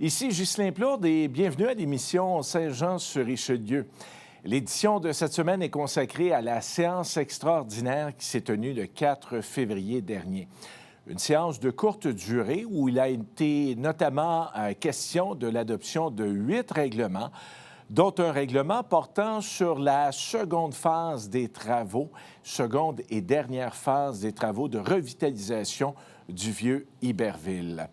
Ici Ghislain Plourde et bienvenue à l'émission Saint-Jean-sur-Richelieu. L'édition de cette semaine est consacrée à la séance extraordinaire qui s'est tenue le 4 février dernier. Une séance de courte durée où il a été notamment question de l'adoption de 8 règlements, dont un règlement portant sur la seconde phase des travaux, seconde et dernière phase des travaux de revitalisation du vieux Iberville.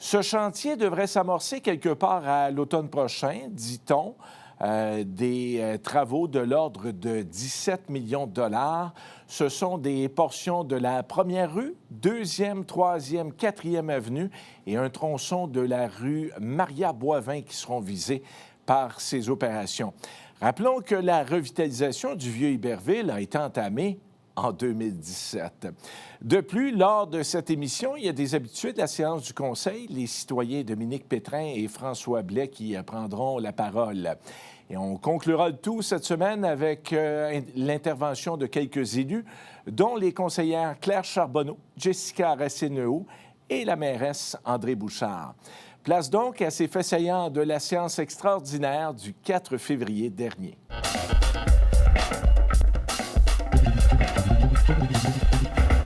Ce chantier devrait s'amorcer quelque part à l'automne prochain, dit-on. Des travaux de l'ordre de 17 millions de dollars. Ce sont des portions de la première rue, 2e, 3e, 4e avenue et un tronçon de la rue Maria-Boivin qui seront visés par ces opérations. Rappelons que la revitalisation du vieux Iberville a été entamée en 2017. De plus, lors de cette émission, il y a des habitués de la séance du Conseil, les citoyens Dominique Pétrin et François Blais qui prendront la parole. Et on conclura le tout cette semaine avec l'intervention de quelques élus, dont les conseillères Claire Charbonneau, Jessica Racine-Lehoux et la mairesse André Bouchard. Place donc à ces faits saillants de la séance extraordinaire du 4 février dernier. «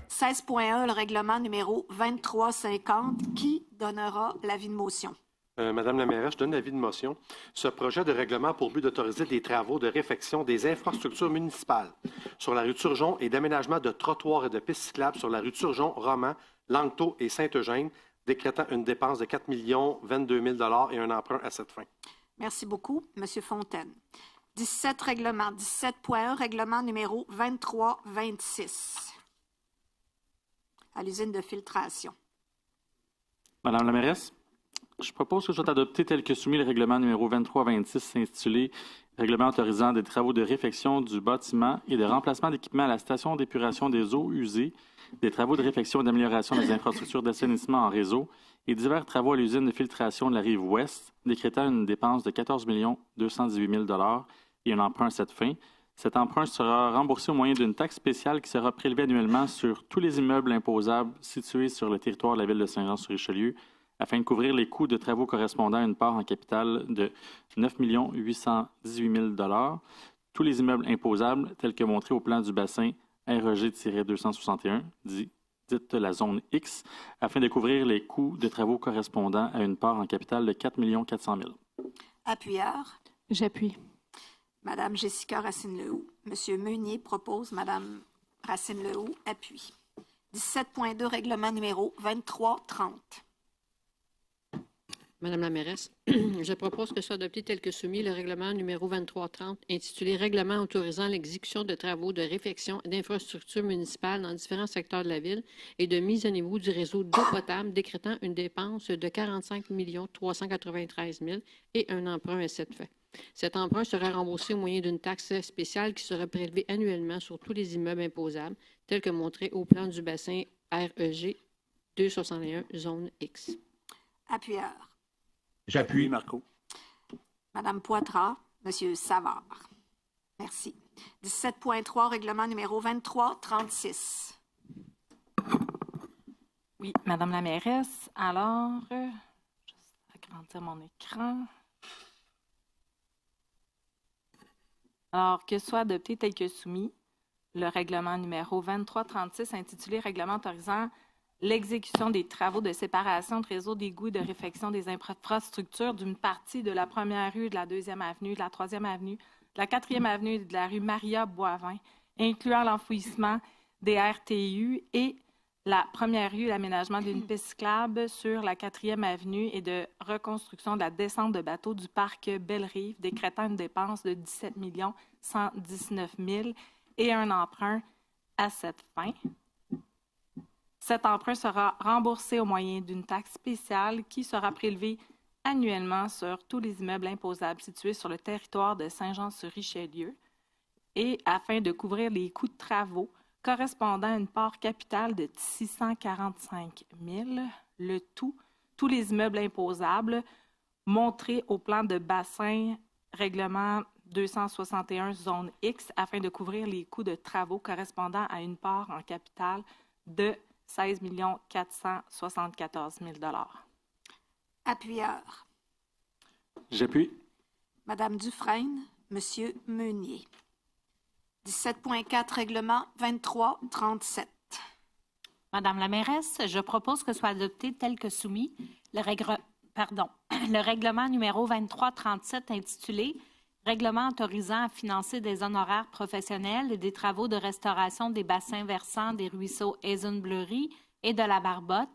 16.1, le règlement numéro 2350. Qui donnera l'avis de motion? Madame la mairesse, je donne l'avis de motion. Ce projet de règlement a pour but d'autoriser des travaux de réfection des infrastructures municipales sur la rue Turgeon et d'aménagement de trottoirs et de pistes cyclables sur la rue Turgeon, Roman, Langteau et Saint-Eugène, décrétant une dépense de 4 022 000 $ et un emprunt à cette fin. Merci beaucoup. Monsieur Fontaine. 17 règlements. 17.1, règlement numéro 2326. À l'usine de filtration. Madame la mairesse, je propose que soit adopté tel que soumis le règlement numéro 2326 intitulé « Règlement autorisant des travaux de réfection du bâtiment et de remplacement d'équipements à la station d'épuration des eaux usées, des travaux de réfection et d'amélioration des infrastructures d'assainissement en réseau et divers travaux à l'usine de filtration de la rive ouest, décrétant une dépense de 14 218 000 $ et un emprunt à cette fin. Cet emprunt sera remboursé au moyen d'une taxe spéciale qui sera prélevée annuellement sur tous les immeubles imposables situés sur le territoire de la ville de Saint-Jean-sur-Richelieu afin de couvrir les coûts de travaux correspondant à une part en capital de 9 818 000 $. Tous les immeubles imposables, tels que montrés au plan du bassin REG-261, dite la zone X, afin de couvrir les coûts de travaux correspondant à une part en capital de 4 400 000 $. Appuyeur. J'appuie. Madame Jessica Racine-Lehoux. Monsieur Meunier propose. Madame Racine-Lehoux appuie. 17.2, règlement numéro 2330. Madame la mairesse, je propose que soit adopté tel que soumis le règlement numéro 2330 intitulé « Règlement autorisant l'exécution de travaux de réfection d'infrastructures municipales dans différents secteurs de la ville et de mise à niveau du réseau d'eau potable décrétant une dépense de 45 393 000 « et un emprunt à cette fin. Cet emprunt sera remboursé au moyen d'une taxe spéciale qui sera prélevée annuellement sur tous les immeubles imposables, tels que montrés au plan du bassin REG 261, zone X. » Appuyeur. J'appuie, Marco. Madame Poitras, Monsieur Savard. Merci. 17.3, règlement numéro 2336. Oui, Madame la mairesse. Alors, juste agrandir mon écran. Alors, que soit adopté tel que soumis le règlement numéro 2336 intitulé « Règlement autorisant l'exécution des travaux de séparation de réseaux d'égouts et de réfection des infrastructures d'une partie de la première rue, de la 2e avenue, de la 3e avenue, de la 4e avenue et de la rue Maria-Boivin, incluant l'enfouissement des RTU et la première rue, l'aménagement d'une piste cyclable sur la 4e avenue et de reconstruction de la descente de bateaux du parc Belle-Rive, décrétant une dépense de 17 119 000 et un emprunt à cette fin. Cet emprunt sera remboursé au moyen d'une taxe spéciale qui sera prélevée annuellement sur tous les immeubles imposables situés sur le territoire de Saint-Jean-sur-Richelieu et afin de couvrir les coûts de travaux correspondant à une part capitale de 645 000, le tout, tous les immeubles imposables montrés au plan de bassin règlement 261 zone X afin de couvrir les coûts de travaux correspondant à une part en capital de 16 474 000 $. Appuyeur. J'appuie. Madame Dufresne, Monsieur Meunier. 17.4, règlement 2337. Madame la mairesse, je propose que soit adopté tel que soumis le règlement numéro 2337 intitulé « Règlement autorisant à financer des honoraires professionnels et des travaux de restauration des bassins versants des ruisseaux Hazen-Bleury et de la Barbotte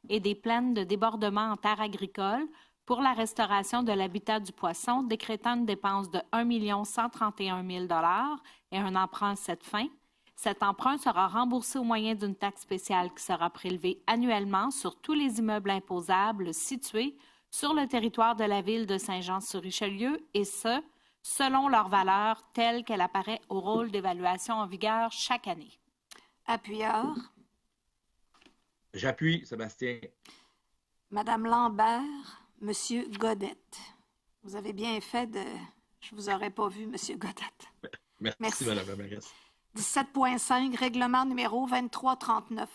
et des plaines de débordement en terres agricoles pour la restauration de l'habitat du poisson, décrétant une dépense de 1 131 000 $ et un emprunt à cette fin. Cet emprunt sera remboursé au moyen d'une taxe spéciale qui sera prélevée annuellement sur tous les immeubles imposables situés sur le territoire de la ville de Saint-Jean-sur-Richelieu, et ce, selon leur valeur telle qu'elle apparaît au rôle d'évaluation en vigueur chaque année. Appuyeur. J'appuie, Sébastien. Madame Lambert, Monsieur Godette. Vous avez bien fait de... Je vous aurais pas vu, Monsieur Godette. Merci, Madame la mairesse. 17.5, règlement numéro 2339.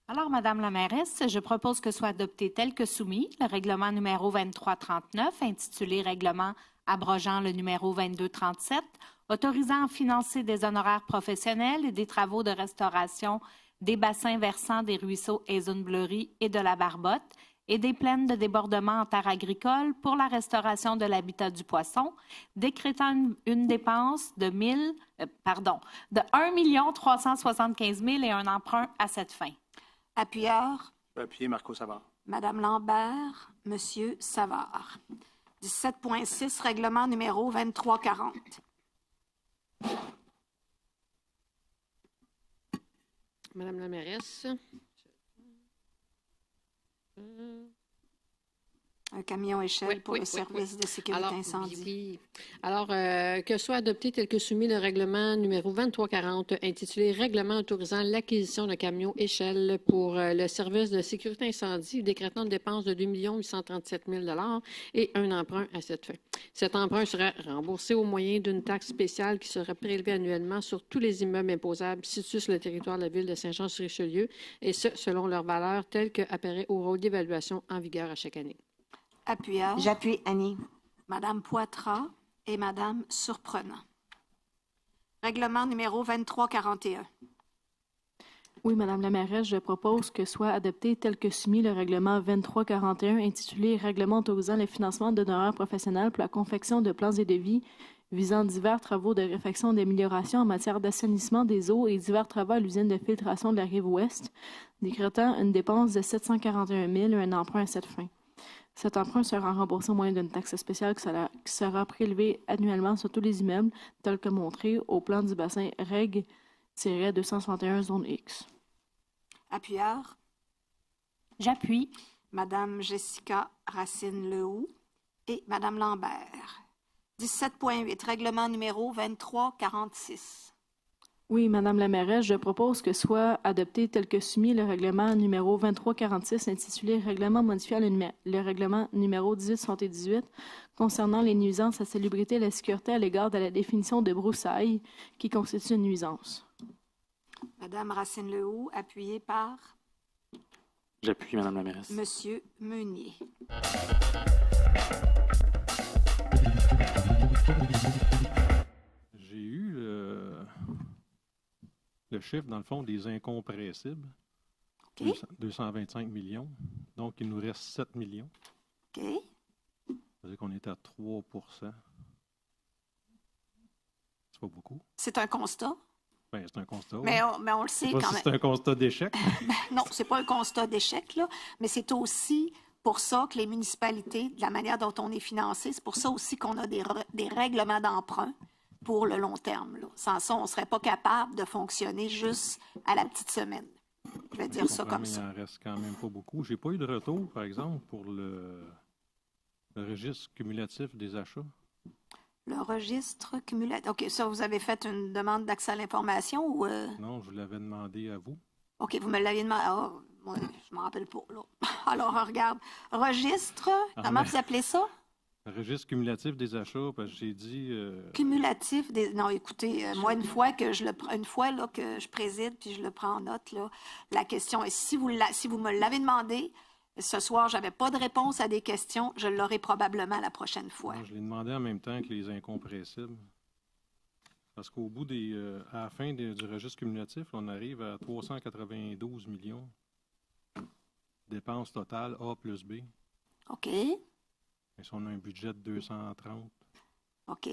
Alors, Madame la mairesse, je propose que soit adopté tel que soumis le règlement numéro 2339, intitulé « Règlement abrogeant le numéro 2237, autorisant à financer des honoraires professionnels et des travaux de restauration des bassins versants des ruisseaux Hazen-Bleury et de la Barbotte et des plaines de débordement en terres agricoles pour la restauration de l'habitat du poisson, décrétant une dépense de 1 375 000 et un emprunt à cette fin. Appuyeur. Je vais appuyer Marco Savard. Madame Lambert, Monsieur Savard. 17.6, règlement numéro 2340. Madame la mairesse. Un camion échelle pour le service de sécurité incendie. Oui. Alors, que soit adopté tel que soumis le règlement numéro 2340 intitulé « Règlement autorisant l'acquisition de camions échelle pour le service de sécurité incendie, décrétant une dépense de 2 837 000 $ et un emprunt à cette fin. Cet emprunt sera remboursé au moyen d'une taxe spéciale qui sera prélevée annuellement sur tous les immeubles imposables situés sur le territoire de la ville de Saint-Jean-sur-Richelieu, et ce, selon leur valeur telle qu'apparaît au rôle d'évaluation en vigueur à chaque année. Appuyeur. J'appuie Annie. Madame Poitras et Madame Surprenant. Règlement numéro 2341. Oui, Madame la mairesse, je propose que soit adopté tel que soumis le règlement 2341 intitulé « Règlement autorisant le financement d'honoraires professionnels pour la confection de plans et devis visant divers travaux de réfection d'amélioration en matière d'assainissement des eaux et divers travaux à l'usine de filtration de la Rive-Ouest, décrétant une dépense de 741 000 et un emprunt à cette fin. Cet emprunt sera remboursé au moyen d'une taxe spéciale qui sera prélevée annuellement sur tous les immeubles, tel que montré au plan du bassin Reg-261 zone X. Appuyeur. J'appuie. Madame Jessica Racine-Lehoux et Madame Lambert. 17.8, règlement numéro 2346. Oui, Madame la mairesse, je propose que soit adopté tel que soumis le règlement numéro 2346 intitulé « Règlement modifiant le règlement numéro 1878 concernant les nuisances à la salubrité et la sécurité à l'égard de la définition de broussailles qui constitue une nuisance. » Madame Racine-Lehoux, appuyée par... J'appuie, Madame la mairesse. Monsieur Meunier. J'ai eu le chiffre, dans le fond, des incompressibles. OK. 225 millions. Donc, il nous reste 7 millions. OK. Ça veut dire qu'on est à 3 %. C'est pas beaucoup. C'est un constat. Bien, c'est un constat. Mais on le sait Je sais pas quand si même. c'est un constat d'échec. Non, c'est pas un constat d'échec, là, mais c'est aussi pour ça que les municipalités, de la manière dont on est financé, c'est pour ça aussi qu'on a des règlements d'emprunt pour le long terme. Là. Sans ça, on ne serait pas capable de fonctionner juste à la petite semaine. Je vais dire ça comme ça. Il en reste quand même pas beaucoup. J'ai pas eu de retour, par exemple, pour le registre cumulatif des achats. Le registre cumulatif. OK, ça, vous avez fait une demande d'accès à l'information ou... Non, je vous l'avais demandé à vous. OK, vous me l'aviez demandé. Ah, moi, je ne m'en rappelle pas, là. Alors, on regarde. Registre, comment vous appelez ça? Le registre cumulatif des achats, parce que j'ai dit... Cumulatif des... Non, écoutez, moi, une fois là, que je préside puis je le prends en note, là, la question est, si vous me l'avez demandé, ce soir, je n'avais pas de réponse à des questions, je l'aurai probablement la prochaine fois. Non, je l'ai demandé en même temps que les incompressibles. Parce qu'au bout à la fin du registre cumulatif, on arrive à 392 millions. Dépenses totales A plus B. OK. Et si on a un budget de 230. OK.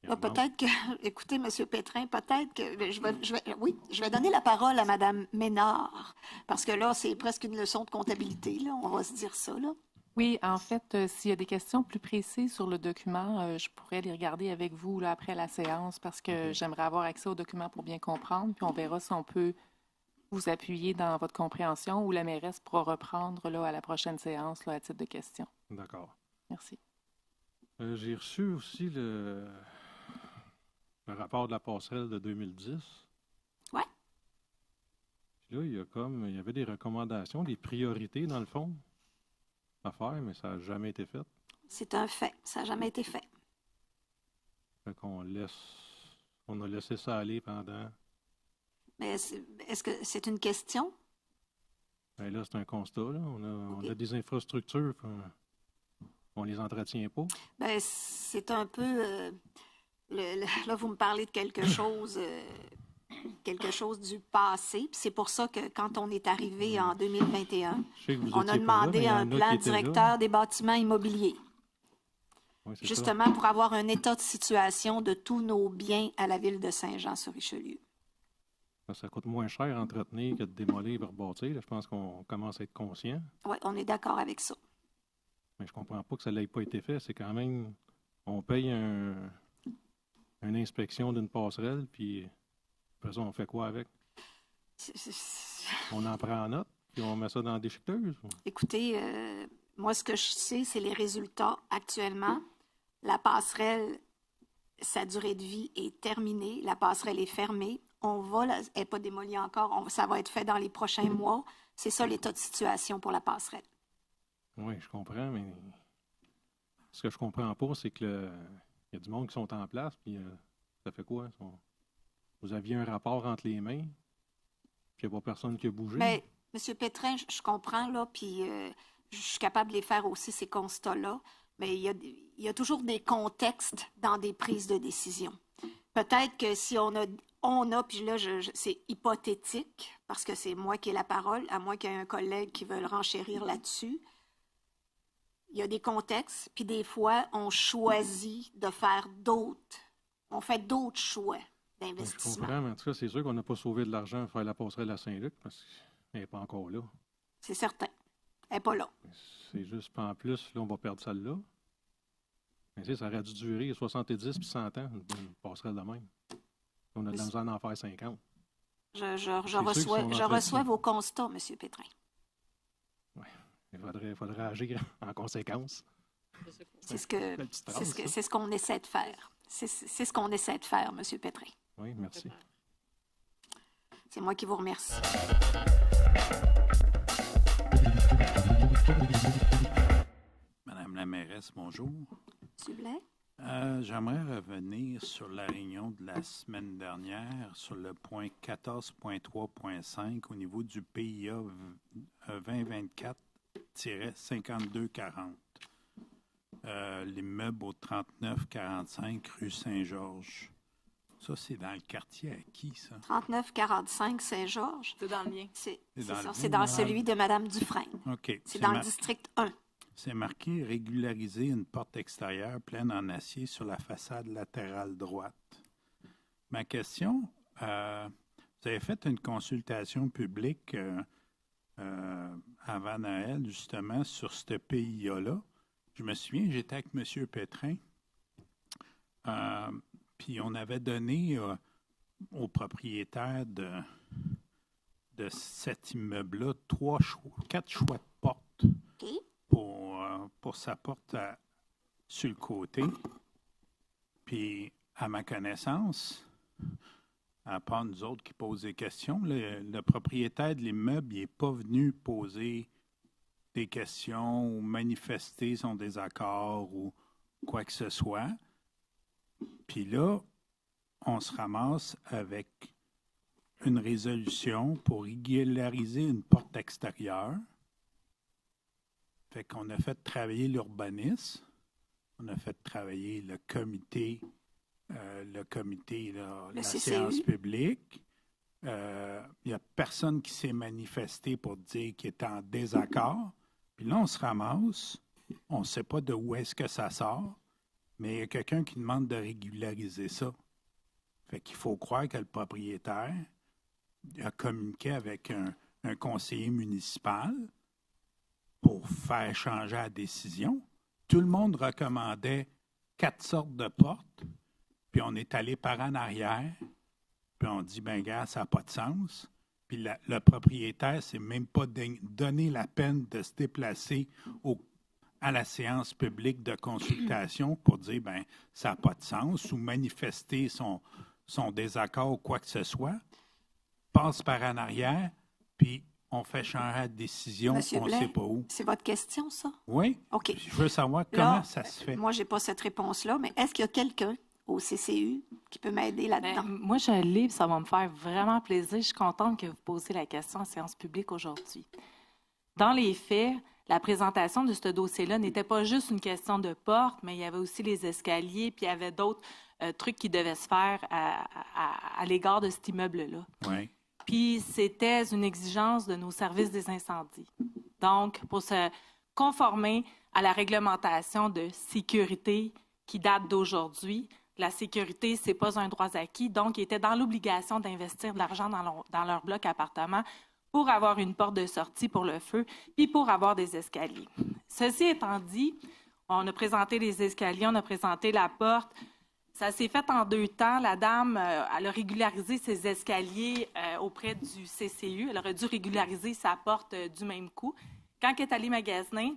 Là, peut-être que, écoutez, M. Pétrin, peut-être que je vais donner la parole à Mme Ménard, parce que là, c'est presque une leçon de comptabilité, là, on va se dire ça, là. Oui, en fait, s'il y a des questions plus précises sur le document, je pourrais les regarder avec vous là, après la séance, parce que j'aimerais avoir accès au document pour bien comprendre, puis on verra si on peut vous appuyer dans votre compréhension ou la mairesse pourra reprendre là, à la prochaine séance là, à titre de question. D'accord. Merci. J'ai reçu aussi le rapport de la passerelle de 2010. Oui. Puis là, il y avait des recommandations, des priorités, dans le fond, à faire, mais ça n'a jamais été fait. C'est un fait. Ça n'a jamais été fait. Fait qu'on on a laissé ça aller pendant... Mais est-ce que c'est une question? Bien là, c'est un constat. Là. On a des infrastructures, on les entretient pas. Bien, c'est un peu... là, vous me parlez de quelque chose du passé. Puis c'est pour ça que quand on est arrivé en 2021, on a demandé un plan directeur des bâtiments immobiliers. Oui, justement ça. Pour avoir un état de situation de tous nos biens à la ville de Saint-Jean-sur-Richelieu. Ça coûte moins cher à entretenir que de démolir et rebâtir. Là, je pense qu'on commence à être conscient. Oui, on est d'accord avec ça. Mais je comprends pas que ça n'ait pas été fait. C'est quand même... On paye une inspection d'une passerelle, puis après ça, on fait quoi avec? On en prend en note, puis on met ça dans la déchiqueteuse? Écoutez, moi, ce que je sais, c'est les résultats actuellement. La passerelle, sa durée de vie est terminée. La passerelle est fermée. Elle n'est pas démolie encore. Ça va être fait dans les prochains mois. C'est ça l'état de situation pour la passerelle. Oui, je comprends, mais ce que je comprends pas, c'est que il y a du monde qui sont en place, puis ça fait quoi? Vous aviez un rapport entre les mains, puis il n'y a pas personne qui a bougé. Mais, M. Pétrin, je comprends, là, puis je suis capable de les faire aussi, ces constats-là, mais il y a toujours des contextes dans des prises de décision. Peut-être que si on a, puis là, c'est hypothétique, parce que c'est moi qui ai la parole, à moins qu'il y ait un collègue qui veuille renchérir là-dessus. Il y a des contextes, puis des fois, on choisit de faire on fait d'autres choix d'investissement. Je comprends, mais en tout cas, c'est sûr qu'on n'a pas sauvé de l'argent à faire la passerelle à Saint-Luc, parce qu'elle n'est pas encore là. C'est certain. Elle n'est pas là. C'est juste, en plus, là, on va perdre celle-là. Mais tu sais, ça aurait dû durer 70 puis 100 ans, une passerelle de même. On a de la misère d'en faire 50. Je reçois vos constats, M. Pétrin. Oui. Il faudrait agir en conséquence. C'est ce qu'on essaie de faire. C'est ce qu'on essaie de faire, M. Pétrin. Oui, merci. C'est moi qui vous remercie. Madame la mairesse, bonjour. S'il vous plaît. J'aimerais revenir sur la réunion de la semaine dernière, sur le point 14.3.5 au niveau du PIA 2024-5240. L'immeuble au 3945 rue Saint-Georges. Ça, c'est dans le quartier à qui, ça? 3945 Saint-Georges. C'est dans le mien. C'est dans celui de Mme Dufresne. OK. C'est dans le district 1. C'est marqué « Régulariser une porte extérieure pleine en acier sur la façade latérale droite ». Ma question, vous avez fait une consultation publique avant Noël, justement, sur ce PIA-là. Je me souviens, j'étais avec M. Pétrin, puis on avait donné au propriétaire de cet immeuble-là 4 choix de porte. Okay. Pour sa porte sur le côté. Puis, à ma connaissance, à part nous autres qui posent des questions, le propriétaire de l'immeuble n'est pas venu poser des questions ou manifester son désaccord ou quoi que ce soit. Puis là, on se ramasse avec une résolution pour régulariser une porte extérieure. Fait qu'on a fait travailler l'urbanisme, on a fait travailler le comité, la séance publique. Il n'y a personne qui s'est manifesté pour dire qu'il était en désaccord. Puis là, on se ramasse, on ne sait pas de où est-ce que ça sort, mais il y a quelqu'un qui demande de régulariser ça. Fait qu'il faut croire que le propriétaire a communiqué avec un conseiller municipal pour faire changer la décision. Tout le monde recommandait 4 sortes de portes, puis on est allé par en arrière, puis on dit, ben gars, ça n'a pas de sens. Puis le propriétaire ne s'est même pas donné la peine de se déplacer à la séance publique de consultation pour dire, ben ça n'a pas de sens, ou manifester son désaccord ou quoi que ce soit. Passe par en arrière, puis on fait changer la décision, Monsieur on ne Blais, sait pas où. C'est votre question, ça? Oui. OK. Je veux savoir comment ça se fait. Moi, je n'ai pas cette réponse-là, mais est-ce qu'il y a quelqu'un au CCU qui peut m'aider là-dedans? Moi, je l'ai, puis ça va me faire vraiment plaisir. Je suis contente que vous posiez la question en séance publique aujourd'hui. Dans les faits, la présentation de ce dossier-là n'était pas juste une question de porte, mais il y avait aussi les escaliers, puis il y avait d'autres trucs qui devaient se faire à l'égard de cet immeuble-là. Oui. Puis c'était une exigence de nos services des incendies. Donc, pour se conformer à la réglementation de sécurité qui date d'aujourd'hui, la sécurité, ce n'est pas un droit acquis, donc ils étaient dans l'obligation d'investir de l'argent dans leur bloc appartement pour avoir une porte de sortie pour le feu, puis pour avoir des escaliers. Ceci étant dit, on a présenté les escaliers, on a présenté la porte. Ça s'est fait en 2 temps. La dame, elle a régularisé ses escaliers auprès du CCU. Elle aurait dû régulariser sa porte du même coup. Quand elle est allée magasiner,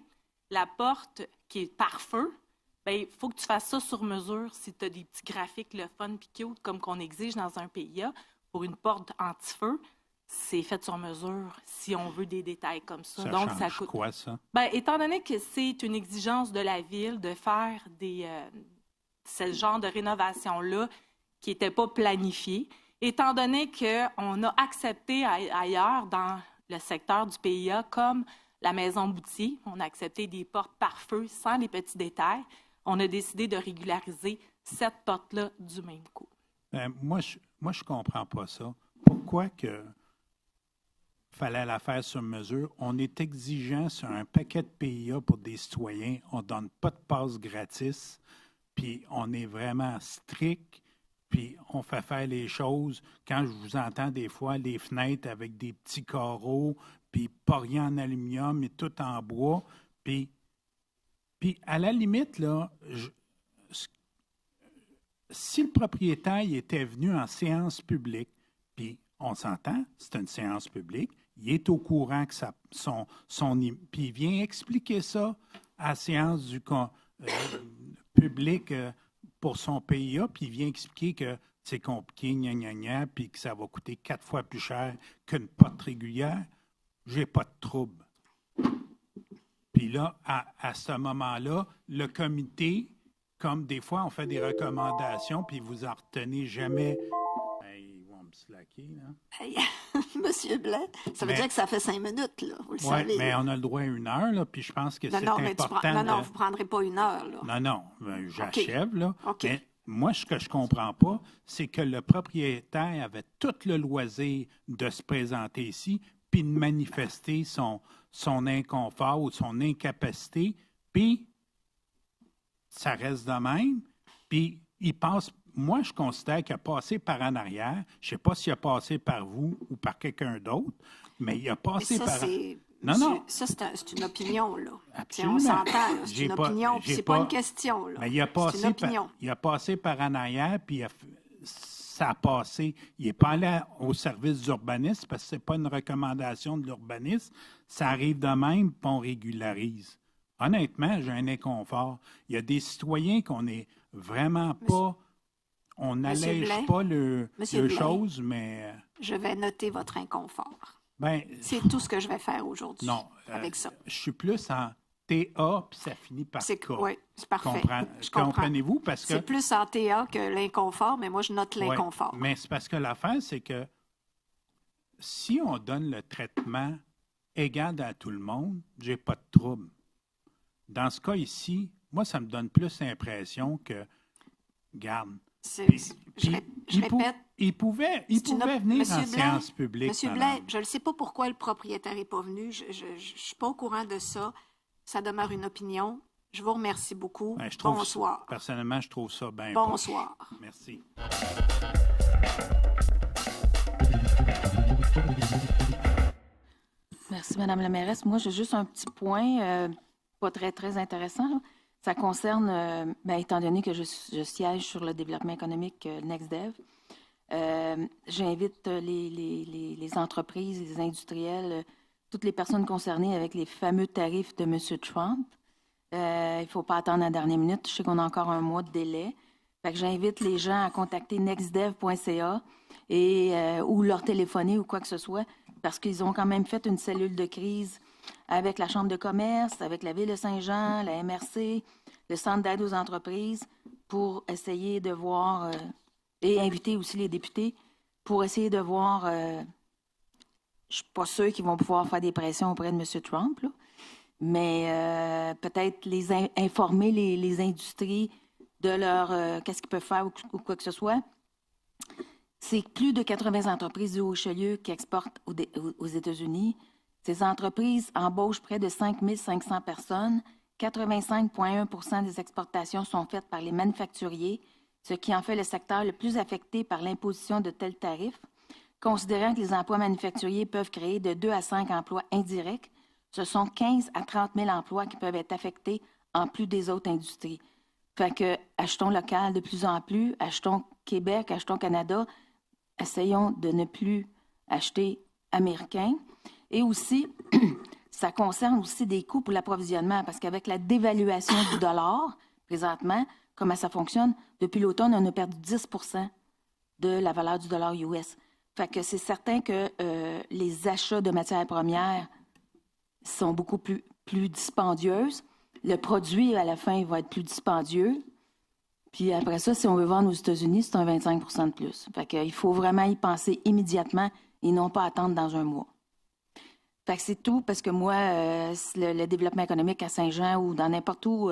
la porte qui est par feu, bien, il faut que tu fasses ça sur mesure si tu as des petits graphiques, le fun puis cute, comme qu'on exige dans un PIA. Pour une porte anti-feu, c'est fait sur mesure si on veut des détails comme ça. Donc, ça coûte quoi, ça? Bien, étant donné que c'est une exigence de la Ville de faire ce genre de rénovation-là qui n'était pas planifié, étant donné qu'on a accepté ailleurs dans le secteur du PIA, comme la Maison Boutier, on a accepté des portes par feu sans les petits détails, on a décidé de régulariser cette porte-là du même coup. Moi, je comprends pas ça. Pourquoi que fallait la faire sur mesure? On est exigeant sur un paquet de PIA pour des citoyens. On ne donne pas de passe gratis. Puis on est vraiment strict, puis on fait faire les choses. Quand je vous entends des fois, les fenêtres avec des petits carreaux, puis pas rien en aluminium, mais tout en bois. Puis à la limite, là, si le propriétaire était venu en séance publique, puis on s'entend, c'est une séance publique, il est au courant que puis il vient expliquer ça à la séance du public pour son PIA, puis il vient expliquer que c'est compliqué, gna gna gna, puis que ça va coûter 4 fois plus cher qu'une porte régulière, j'ai pas de trouble. Puis là, à ce moment-là, le comité, comme des fois on fait des recommandations, puis vous en retenez jamais. Ils vont me slacker, là. Hey, Monsieur Blais, ça veut dire que ça fait 5 minutes, là, vous le savez. Oui, mais on a le droit à 1 heure, là, puis je pense que c'est important. Non, vous ne prendrez pas 1 heure, là. Non, j'achève, là. OK. Mais moi, ce que je ne comprends pas, c'est que le propriétaire avait tout le loisir de se présenter ici, puis de manifester son inconfort ou son incapacité, puis ça reste de même, puis il passe. Moi, je considère qu'il a passé par en arrière. Je ne sais pas s'il a passé par vous ou par quelqu'un d'autre, mais il a passé par... Non. Ça, c'est une opinion, là. Absolument. On s'entend, c'est une opinion, puis c'est pas une question, là. Mais il a passé par en arrière, puis ça a passé. Il n'est pas allé au service d'urbanisme parce que ce n'est pas une recommandation de l'urbanisme. Ça arrive de même, puis on régularise. Honnêtement, j'ai un inconfort. Il y a des citoyens qu'on n'est vraiment pas... On n'allège pas le chose, mais... Je vais noter votre inconfort. Ben, c'est tout ce que je vais faire aujourd'hui avec ça. Je suis plus en TA, puis ça finit par K. Oui, c'est parfait. Comprenez-vous? Parce que c'est plus en TA que l'inconfort, mais moi, je note l'inconfort. Mais c'est parce que l'affaire, c'est que si on donne le traitement égal à tout le monde, j'ai pas de trouble. Dans ce cas ici, moi, ça me donne plus l'impression que, garde, je répète. Il pouvait venir en séance publique. Monsieur Blais, je ne sais pas pourquoi le propriétaire n'est pas venu. Je ne suis pas au courant de ça. Ça demeure une opinion. Je vous remercie beaucoup. Bonsoir. Personnellement, je trouve ça bien. Bonsoir. Merci. Merci, Mme la mairesse. Moi, j'ai juste un petit point, pas très intéressant, là. Ça concerne, étant donné que je siège sur le développement économique NextDev, j'invite les entreprises, les industriels, toutes les personnes concernées avec les fameux tarifs de M. Trump. Il ne faut pas attendre la dernière minute. Je sais qu'on a encore un mois de délai. Fait que j'invite les gens à contacter nextdev.ca ou leur téléphoner ou quoi que ce soit, parce qu'ils ont quand même fait une cellule de crise avec la Chambre de commerce, avec la Ville de Saint-Jean, la MRC, le Centre d'aide aux entreprises, pour essayer de voir, et inviter aussi les députés, pour essayer de voir, je ne suis pas sûre qu'ils vont pouvoir faire des pressions auprès de M. Trump, là, mais peut-être informer les industries de leur qu'est-ce qu'ils peuvent faire ou quoi que ce soit. C'est plus de 80 entreprises du Haut-Richelieu qui exportent aux États-Unis. Ces entreprises embauchent près de 5 500 personnes. 85,1 des exportations sont faites par les manufacturiers, ce qui en fait le secteur le plus affecté par l'imposition de tels tarifs. Considérant que les emplois manufacturiers peuvent créer de 2 à 5 emplois indirects, ce sont 15 à 30 000 emplois qui peuvent être affectés en plus des autres industries. Fait que achetons local de plus en plus, achetons Québec, achetons Canada, essayons de ne plus acheter américain. Et aussi, ça concerne aussi des coûts pour l'approvisionnement, parce qu'avec la dévaluation du dollar, présentement, comment ça fonctionne, depuis l'automne, on a perdu 10 de la valeur du dollar US. Fait que c'est certain que les achats de matières premières sont beaucoup plus dispendieuses. Le produit, à la fin, va être plus dispendieux. Puis après ça, si on veut vendre aux États-Unis, c'est un 25 de plus. Fait qu'il faut vraiment y penser immédiatement et non pas attendre dans un mois. Fait que c'est tout, parce que moi, le développement économique à Saint-Jean ou dans n'importe où,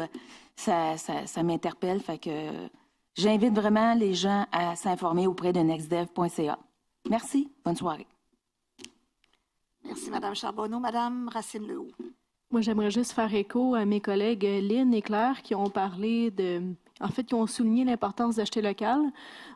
ça m'interpelle. Fait que j'invite vraiment les gens à s'informer auprès de nextdev.ca. Merci. Bonne soirée. Merci, Mme Charbonneau. Mme Racine-Lehoux. Moi, j'aimerais juste faire écho à mes collègues Lynn et Claire qui ont parlé qui ont souligné l'importance d'acheter local.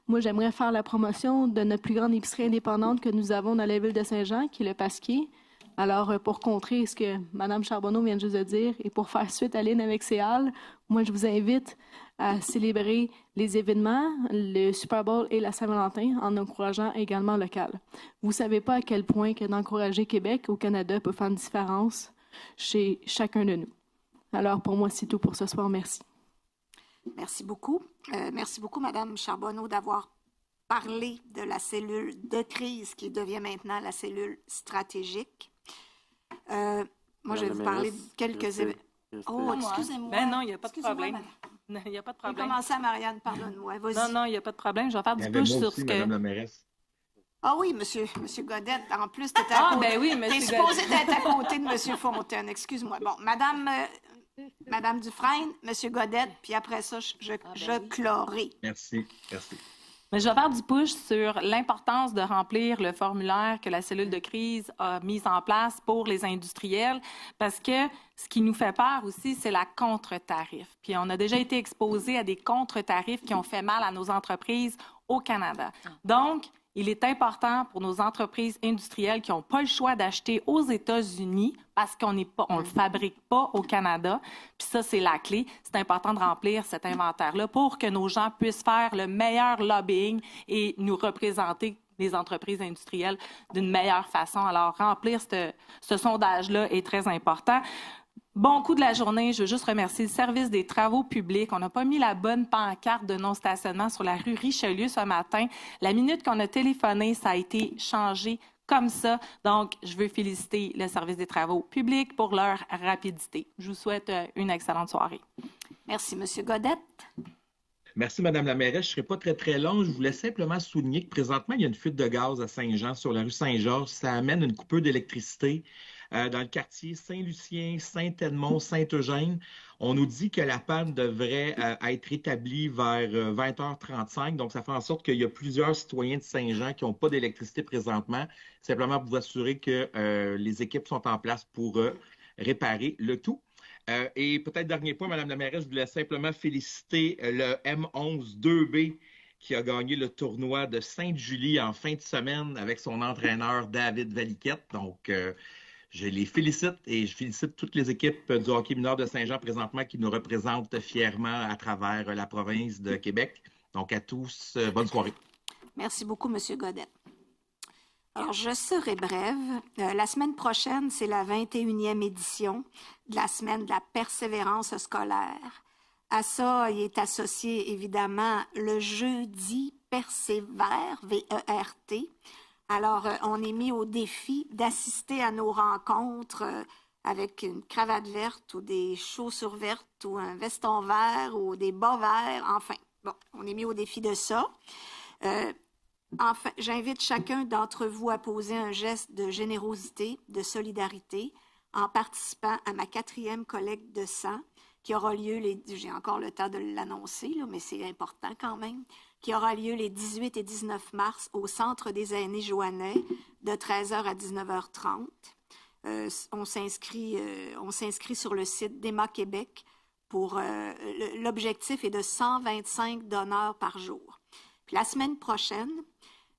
Moi, j'aimerais faire la promotion de notre plus grande épicerie indépendante que nous avons dans la ville de Saint-Jean, qui est le Pasquier. Alors, pour contrer ce que Mme Charbonneau vient juste de dire et pour faire suite à Lynn avec ses halles, moi, je vous invite à célébrer les événements, le Super Bowl et la Saint-Valentin en encourageant également local. Vous ne savez pas à quel point que d'encourager Québec au Canada peut faire une différence chez chacun de nous. Alors, pour moi, c'est tout pour ce soir. Merci. Merci beaucoup. Merci beaucoup, Mme Charbonneau, d'avoir parlé de la cellule de crise qui devient maintenant la cellule stratégique. Moi, je vais vous parler de quelques événements. Oh, excusez-moi. Ben non, il n'y a pas de problème. Il n'y a pas de problème. Commencez à Marianne, pardonne-moi. Vas-y. Non, il n'y a pas de problème. Je vais faire du push sur ce que... Madame la mairesse. Ah oui, monsieur Godette. En plus, tu étais à côté. Ben oui, monsieur T'es supposé être à côté de monsieur Fontaine. Excuse-moi. Bon, Madame Dufresne, monsieur Godette, puis après ça, je clorai. Merci. Mais je vais faire du push sur l'importance de remplir le formulaire que la cellule de crise a mis en place pour les industriels, parce que ce qui nous fait peur aussi, c'est la contre-tarif. Puis on a déjà été exposé à des contre-tarifs qui ont fait mal à nos entreprises au Canada. Donc, il est important pour nos entreprises industrielles qui n'ont pas le choix d'acheter aux États-Unis parce qu'on ne le fabrique pas au Canada. Puis ça, c'est la clé. C'est important de remplir cet inventaire-là pour que nos gens puissent faire le meilleur lobbying et nous représenter les entreprises industrielles d'une meilleure façon. Alors, remplir ce sondage-là est très important. Bon coup de la journée. Je veux juste remercier le service des travaux publics. On n'a pas mis la bonne pancarte de non-stationnement sur la rue Richelieu ce matin. La minute qu'on a téléphoné, ça a été changé comme ça. Donc, je veux féliciter le service des travaux publics pour leur rapidité. Je vous souhaite une excellente soirée. Merci, M. Godette. Merci, Mme la mairesse. Je ne serai pas très, très long. Je voulais simplement souligner que présentement, il y a une fuite de gaz à Saint-Jean, sur la rue Saint-Georges. Ça amène une coupure d'électricité dans le quartier Saint-Lucien, Saint-Edmond, Saint-Eugène. On nous dit que la panne devrait être établie vers 20h35. Donc, ça fait en sorte qu'il y a plusieurs citoyens de Saint-Jean qui n'ont pas d'électricité présentement. Simplement pour vous assurer que les équipes sont en place pour réparer le tout. Et peut-être dernier point, Mme la mairesse, je voulais simplement féliciter le M11 2B qui a gagné le tournoi de Sainte-Julie en fin de semaine avec son entraîneur David Valiquette. Donc, je les félicite et je félicite toutes les équipes du hockey mineur de Saint-Jean présentement qui nous représentent fièrement à travers la province de Québec. Donc, à tous, bonne soirée. Merci beaucoup, M. Godette. Alors, je serai brève. La semaine prochaine, c'est la 21e édition de la semaine de la persévérance scolaire. À ça, il est associé évidemment le jeudi Persévère, V-E-R-T. Alors, on est mis au défi d'assister à nos rencontres avec une cravate verte ou des chaussures vertes ou un veston vert ou des bas verts. Enfin, bon, on est mis au défi de ça. Enfin, j'invite chacun d'entre vous à poser un geste de générosité, de solidarité, en participant à ma 4e collecte de sang, qui aura lieu, j'ai encore le temps de l'annoncer, là, mais c'est important quand même, qui aura lieu les 18 et 19 mars au Centre des aînés joannais, de 13h à 19h30. On s'inscrit sur le site d'Emma Québec. L'objectif est de 125 donneurs par jour. Puis la semaine prochaine,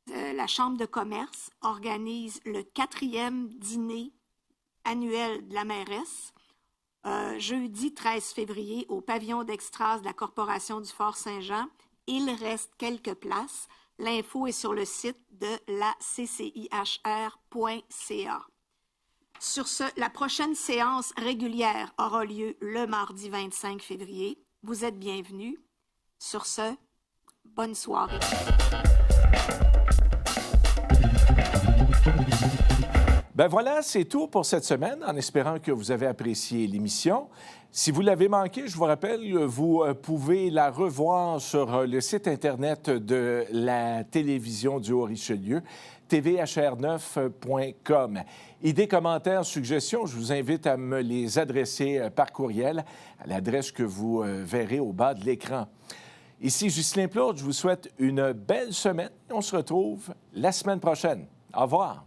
la Chambre de commerce organise le 4e dîner annuel de la mairesse, jeudi 13 février au pavillon d'extras de la Corporation du Fort-Saint-Jean. Il reste quelques places. L'info est sur le site de la ccihr.ca. Sur ce, la prochaine séance régulière aura lieu le mardi 25 février. Vous êtes bienvenus. Sur ce, bonne soirée. Ben voilà, c'est tout pour cette semaine, en espérant que vous avez apprécié l'émission. Si vous l'avez manqué, je vous rappelle, vous pouvez la revoir sur le site Internet de la télévision du Haut-Richelieu, tvhr9.com. Idées, commentaires, suggestions, je vous invite à me les adresser par courriel à l'adresse que vous verrez au bas de l'écran. Ici Ghislain Plourde, je vous souhaite une belle semaine. On se retrouve la semaine prochaine. Au revoir.